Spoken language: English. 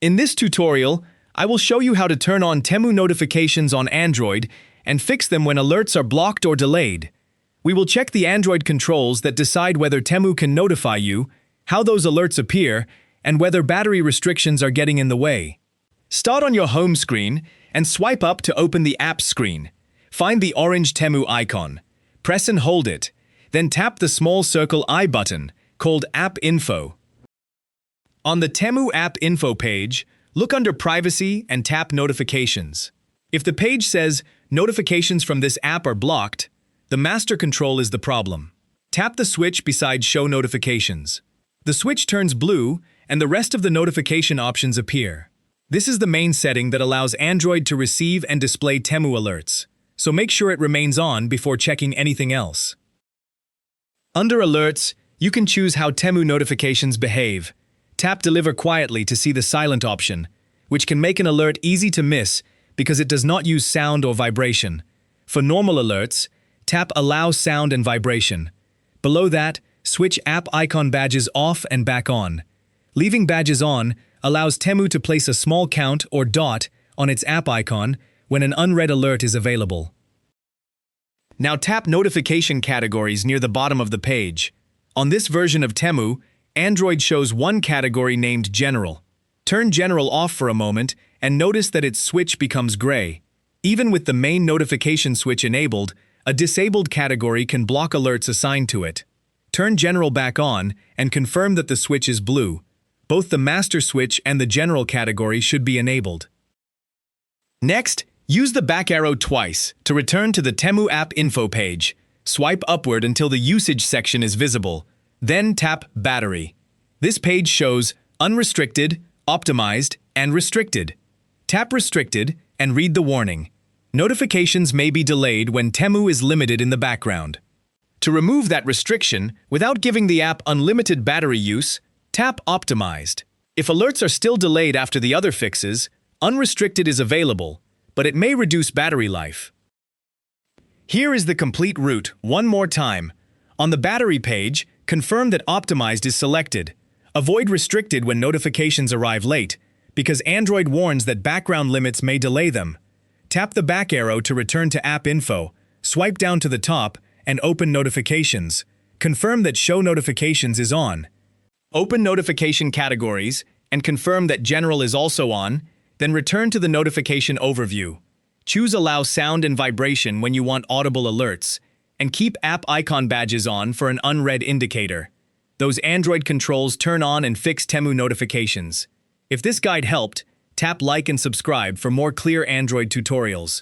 In this tutorial, I will show you how to turn on Temu notifications on Android and fix them when alerts are blocked or delayed. We will check the Android controls that decide whether Temu can notify you, how those alerts appear, and whether battery restrictions are getting in the way. Start on your home screen and swipe up to open the app screen. Find the orange Temu icon. Press and hold it. Then tap the small circle I button, called App Info. On the Temu App Info page, look under Privacy and tap Notifications. If the page says, "Notifications from this app are blocked," the master control is the problem. Tap the switch beside Show Notifications. The switch turns blue, and the rest of the notification options appear. This is the main setting that allows Android to receive and display Temu alerts, so make sure it remains on before checking anything else. Under Alerts, you can choose how Temu notifications behave. Tap Deliver Quietly to see the silent option, which can make an alert easy to miss because it does not use sound or vibration. For normal alerts, tap Allow Sound and Vibration. Below that, switch App Icon badges off and back on. Leaving badges on allows Temu to place a small count or dot on its app icon when an unread alert is available. Now tap Notification Categories near the bottom of the page. On this version of Temu, Android shows one category named General. Turn General off for a moment and notice that its switch becomes gray. Even with the main notification switch enabled, a disabled category can block alerts assigned to it. Turn General back on and confirm that the switch is blue. Both the master switch and the general category should be enabled. Next, use the back arrow twice to return to the Temu App Info page. Swipe upward until the Usage section is visible. Then tap Battery. This page shows Unrestricted, Optimized, and Restricted. Tap Restricted and read the warning. Notifications may be delayed when Temu is limited in the background. To remove that restriction without giving the app unlimited battery use, tap Optimized. If alerts are still delayed after the other fixes, Unrestricted is available, but it may reduce battery life. Here is the complete route one more time. On the battery page, confirm that Optimized is selected. Avoid Restricted when notifications arrive late, because Android warns that background limits may delay them. Tap the back arrow to return to App Info, swipe down to the top, and open Notifications. Confirm that Show Notifications is on. Open Notification Categories and confirm that General is also on, then return to the notification overview. Choose Allow Sound and Vibration when you want audible alerts, and keep App Icon badges on for an unread indicator. Those Android controls turn on and fix Temu notifications. If this guide helped, tap like and subscribe for more clear Android tutorials.